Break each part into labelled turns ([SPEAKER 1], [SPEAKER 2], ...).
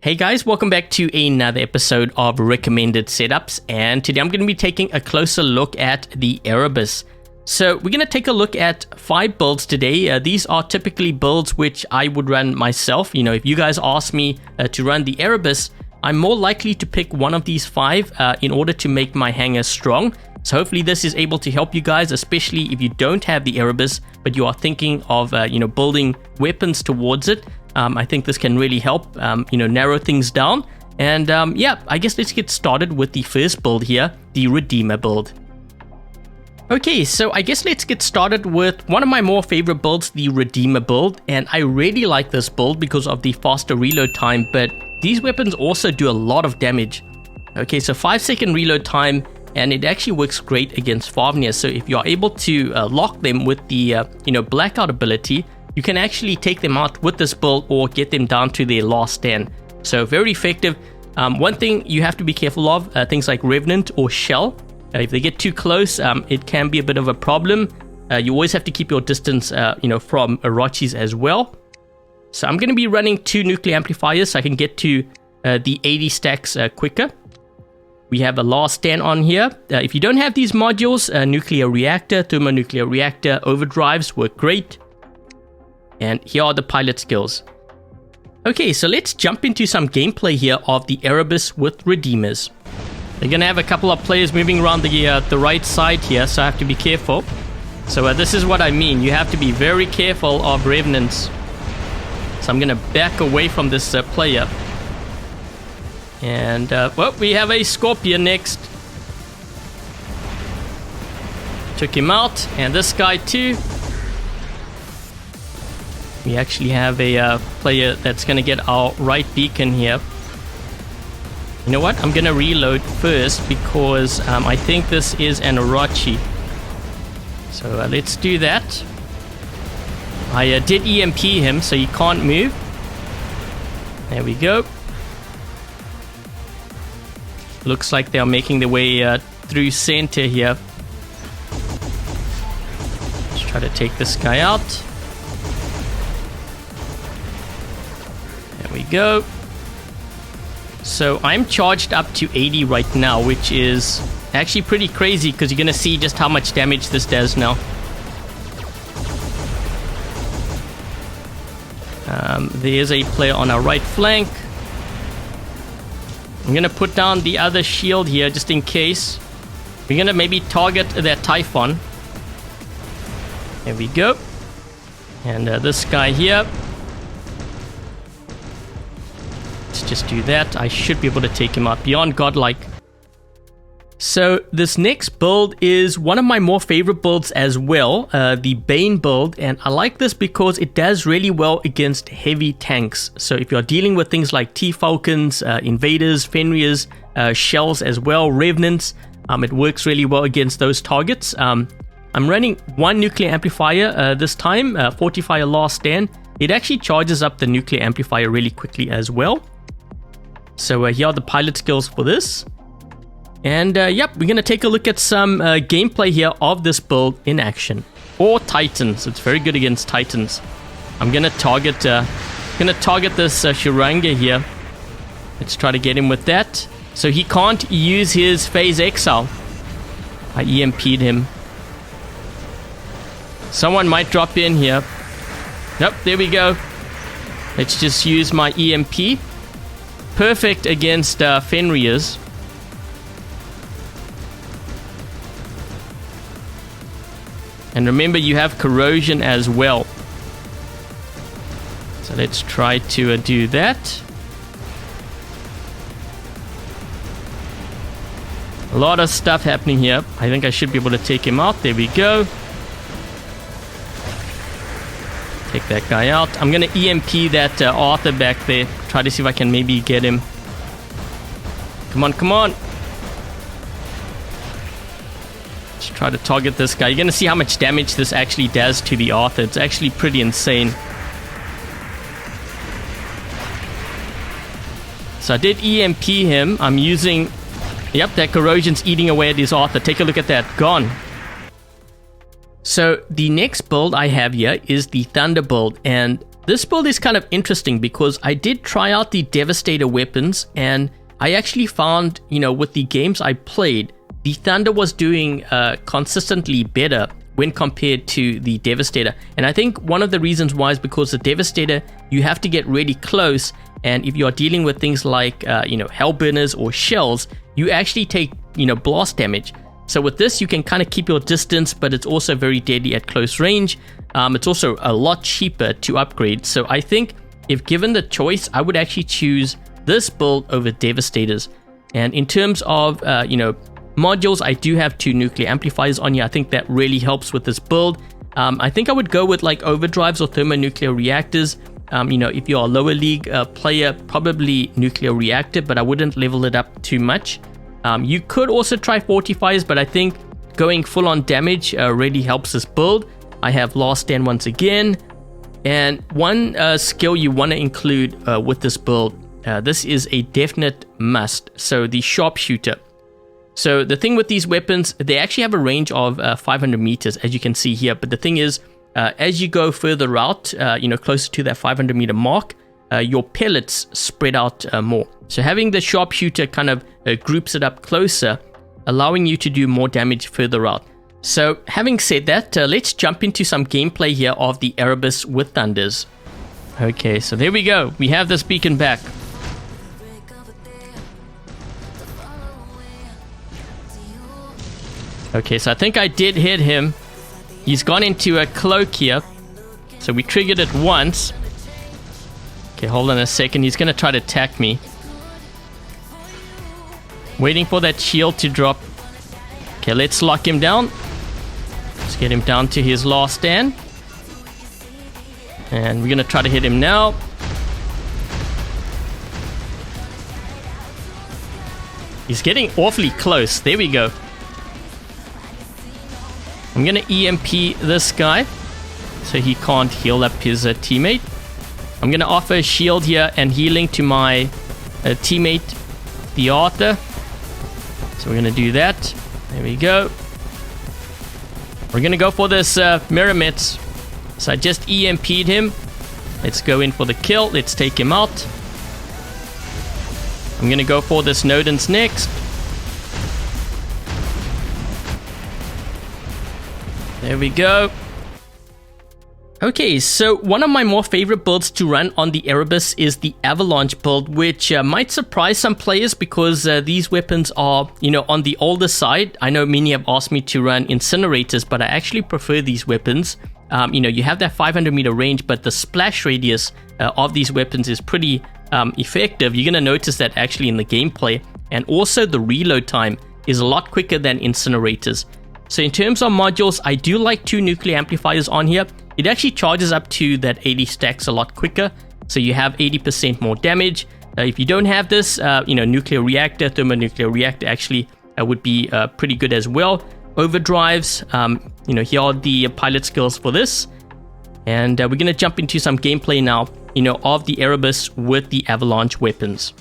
[SPEAKER 1] Hey guys, welcome back to another episode of Recommended Setups, and today I'm going to be taking a closer look at the Erebus. So we're going to take a look at 5 builds today. These are typically builds which I would run myself. You know, if you guys ask me to run the Erebus, I'm more likely to pick one of these 5 in order to make my hanger strong. So hopefully this is able to help you guys, especially if you don't have the Erebus, but you are thinking of, building weapons towards it. I think this can really help, narrow things down. And I guess let's get started with the first build here, the Redeemer build. Okay, so I guess let's get started with one of my more favorite builds, the Redeemer build. And I really like this build because of the faster reload time, but these weapons also do a lot of damage. Okay, so 5-second reload time, and it actually works great against Fafnir. So if you're able to lock them with the blackout ability, you can actually take them out with this build or get them down to their last stand. So very effective. One thing you have to be careful of, things like Revenant or Shell. If they get too close, it can be a bit of a problem. You always have to keep your distance from Orochis as well. So I'm going to be running 2 nuclear amplifiers so I can get to the 80 stacks quicker. We have a last stand on here. If you don't have these modules, nuclear reactor, thermonuclear reactor, overdrives work great. And here are the pilot skills. Okay, so let's jump into some gameplay here of the Erebus with Redeemers. They're going to have a couple of players moving around the right side here, so I have to be careful. So this is what I mean. You have to be very careful of Revenants. So I'm going to back away from this player. And, we have a Scorpion next. Took him out, and this guy too. We actually have a player that's going to get our right beacon here. You know what? I'm going to reload first because I think this is an Orochi. So let's do that. I did EMP him, so he can't move. There we go. Looks like they're making their way through center here. Let's try to take this guy out. We go. So I'm charged up to 80 right now, which is actually pretty crazy because you're going to see just how much damage this does now. There's a player on our right flank. I'm going to put down the other shield here just in case. We're going to maybe target that Typhon. There we go. And this guy here. Just do that. I should be able to take him out beyond godlike. So this next build is one of my more favorite builds as well, the Bane build, and I like this because it does really well against heavy tanks. So if you're dealing with things like T-Falcons, Invaders, Fenriers, Shells as well, Revenants, it works really well against those targets. I'm running 1 nuclear amplifier this time, Fortifier last stand. It actually charges up the nuclear amplifier really quickly as well. So here are the pilot skills for this. And we're going to take a look at some gameplay here of this build in action. Or Titans. It's very good against Titans. I'm going to target this Shuranga here. Let's try to get him with that. So he can't use his Phase Exile. I EMP'd him. Someone might drop in here. Nope, there we go. Let's just use my EMP. Perfect against Fenriers. And remember, you have corrosion as well. So let's try to do that. A lot of stuff happening here. I think I should be able to take him out. There we go. Take that guy out. I'm going to EMP that Arthur back there. Try to see if I can maybe get him. Come on, come on. Let's try to target this guy. You're going to see how much damage this actually does to the Arthur. It's actually pretty insane. So I did EMP him. I'm using... Yep, that corrosion's eating away at his Arthur. Take a look at that. Gone. So the next build I have here is the Thunder build, and this build is kind of interesting because I did try out the Devastator weapons, and I actually found, with the games I played, the Thunder was doing consistently better when compared to the Devastator. And I think one of the reasons why is because the Devastator, you have to get really close, and if you are dealing with things like, Hellburners or shells, you actually take, blast damage. So with this, you can kind of keep your distance, but it's also very deadly at close range. It's also a lot cheaper to upgrade. So I think if given the choice, I would actually choose this build over Devastators. And in terms of, modules, I do have 2 nuclear amplifiers on here. I think that really helps with this build. I think I would go with like overdrives or thermonuclear reactors. If you're a lower league player, probably nuclear reactor, but I wouldn't level it up too much. You could also try fortifiers, but I think going full on damage really helps this build. I have Last Stand once again. And one skill you want to include with this build, this is a definite must. So the Sharpshooter. So the thing with these weapons, they actually have a range of 500 meters, as you can see here. But the thing is, as you go further out, closer to that 500 meter mark, your pellets spread out more. So having the Sharpshooter kind of groups it up closer, allowing you to do more damage further out. So having said that, let's jump into some gameplay here of the Erebus with Thunders. Okay, so there we go. We have this beacon back. Okay, so I think I did hit him. He's gone into a cloak here. So we triggered it once. Okay, hold on a second. He's going to try to attack me. Waiting for that shield to drop. Okay, let's lock him down. Let's get him down to his last stand. And we're going to try to hit him now. He's getting awfully close. There we go. I'm going to EMP this guy so he can't heal up his teammate. I'm going to offer a shield here and healing to my teammate, the Arthur. So we're going to do that. There we go. We're going to go for this Mirrormets. So I just EMP'd him. Let's go in for the kill. Let's take him out. I'm going to go for this Nodens next. There we go. Okay, so one of my more favorite builds to run on the Erebus is the Avalanche build, which might surprise some players because these weapons are, on the older side. I know many have asked me to run incinerators, but I actually prefer these weapons. You have that 500 meter range, but the splash radius of these weapons is pretty effective. You're going to notice that actually in the gameplay. And also the reload time is a lot quicker than incinerators. So in terms of modules, I do like 2 nuclear amplifiers on here. It actually charges up to that 80 stacks a lot quicker. So you have 80% more damage. If you don't have this, nuclear reactor, thermonuclear reactor actually would be pretty good as well. Overdrives, here are the pilot skills for this. And we're going to jump into some gameplay now, of the Erebus with the Avalanche weapons.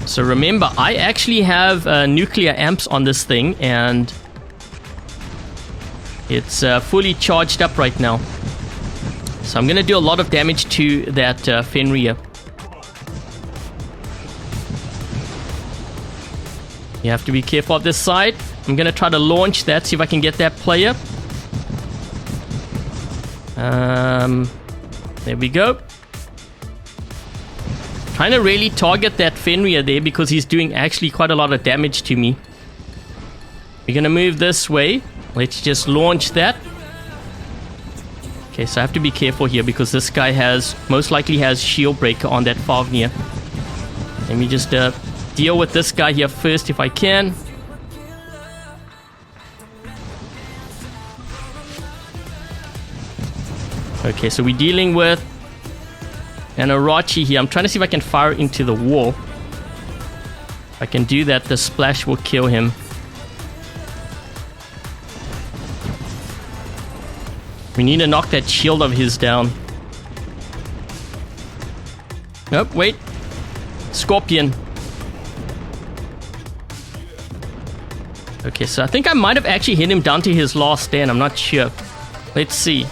[SPEAKER 1] So remember, I actually have nuclear amps on this thing, and it's fully charged up right now. So I'm going to do a lot of damage to that Fenrir. You have to be careful of this side. I'm going to try to launch that, see if I can get that player. There we go. Trying to really target that Fenrir there because he's doing actually quite a lot of damage to me. We're going to move this way. Let's just launch that. Okay, so I have to be careful here because this guy most likely has shield breaker on that Fafnir. Let me just deal with this guy here first if I can. Okay, so we're dealing with an Arachi here. I'm trying to see if I can fire into the wall. If I can do that, the splash will kill him. We need to knock that shield of his down. Nope, wait. Scorpion. Okay, so I think I might have actually hit him down to his last stand. I'm not sure. Let's see.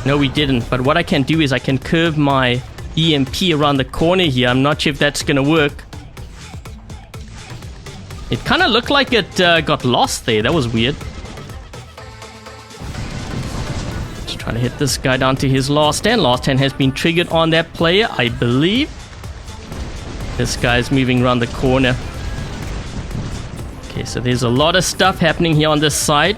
[SPEAKER 1] No, we didn't. But what I can do is I can curve my EMP around the corner here. I'm not sure if that's going to work. It kind of looked like it got lost there. That was weird. Just trying to hit this guy down to his last stand. Last stand has been triggered on that player, I believe. This guy's moving around the corner. Okay, so there's a lot of stuff happening here on this side.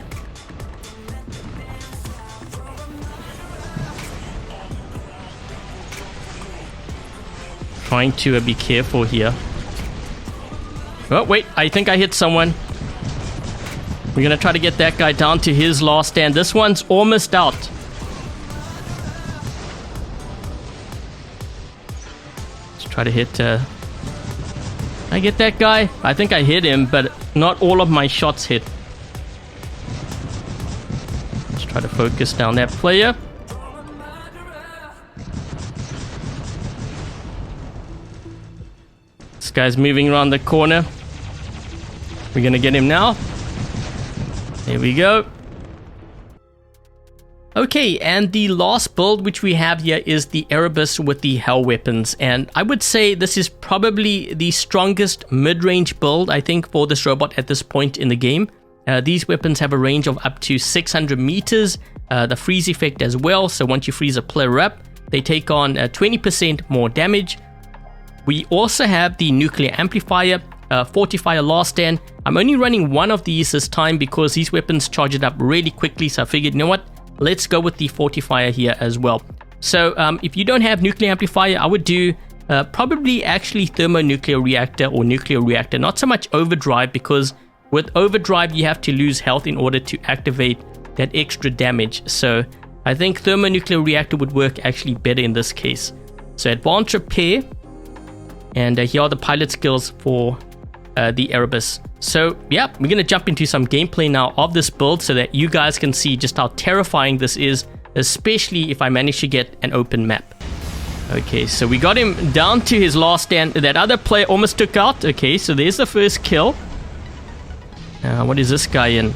[SPEAKER 1] Trying to be careful here. Oh, wait, I think I hit someone. We're going to try to get that guy down to his last stand. This one's almost out. Let's try to hit... I get that guy? I think I hit him, but not all of my shots hit. Let's try to focus down that player. This guy's moving around the corner. We're gonna get him now. There we go. Okay, and the last build which we have here is the Erebus with the Hel weapons, and I would say this is probably the strongest mid-range build, I think, for this robot at this point in the game. These weapons have a range of up to 600 meters, the freeze effect as well, so once you freeze a player up, they take on 20% more damage. We also have the nuclear amplifier, fortifier last stand. I'm only running one of these this time because these weapons charge it up really quickly, so I figured, you know what? Let's go with the fortifier here as well. So if you don't have nuclear amplifier, I would do probably actually thermonuclear reactor or nuclear reactor. Not so much overdrive, because with overdrive you have to lose health in order to activate that extra damage. So I think thermonuclear reactor would work actually better in this case. So advanced repair, and here are the pilot skills for the Erebus. So yeah, we're gonna jump into some gameplay now of this build so that you guys can see just how terrifying this is, especially if I manage to get an open map. Okay, so we got him down to his last stand. That other player almost took out. Okay, so there's the first kill. What is this guy in?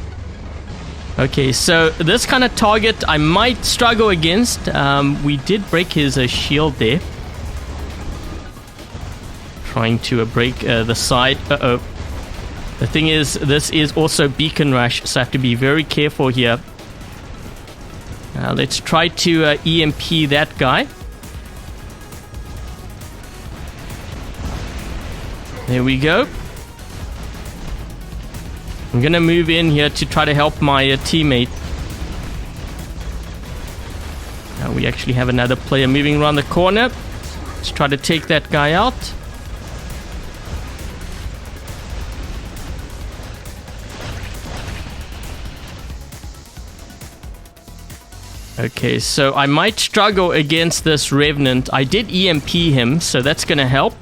[SPEAKER 1] Okay, so this kind of target I might struggle against. We did break his shield there. Trying to break the side. Uh-oh. The thing is, this is also beacon rush, so I have to be very careful here. Let's try to EMP that guy. There we go. I'm gonna move in here to try to help my teammate. We actually have another player moving around the corner. Let's try to take that guy out. Okay, so I might struggle against this Revenant. I did EMP him, so that's gonna help.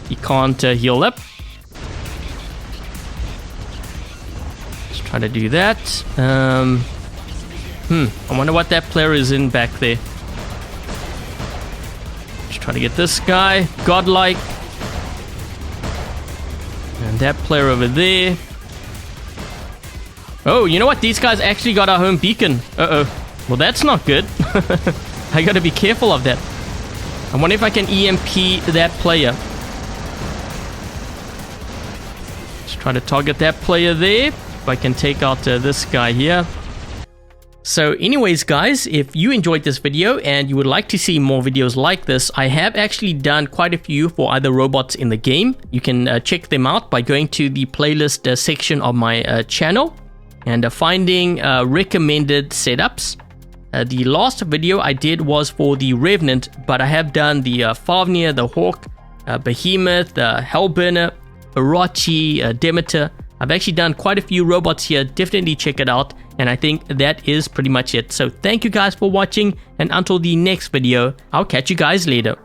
[SPEAKER 1] He can't heal up. Let's try to do that. I wonder what that player is in back there. Let's try to get this guy. Godlike. And that player over there. Oh, you know what? These guys actually got our home beacon. Uh-oh. Well, that's not good. I gotta be careful of that. I wonder if I can EMP that player. Let's try to target that player there. If I can take out this guy here. So anyways, guys, if you enjoyed this video and you would like to see more videos like this, I have actually done quite a few for other robots in the game. You can check them out by going to the playlist section of my channel and finding recommended setups. The last video I did was for the Revenant, but I have done the Fafnir, the Hawk, Behemoth, the Hellburner, Orochi, Demeter. I've actually done quite a few robots here. Definitely check it out. And I think that is pretty much it. So thank you guys for watching. And until the next video, I'll catch you guys later.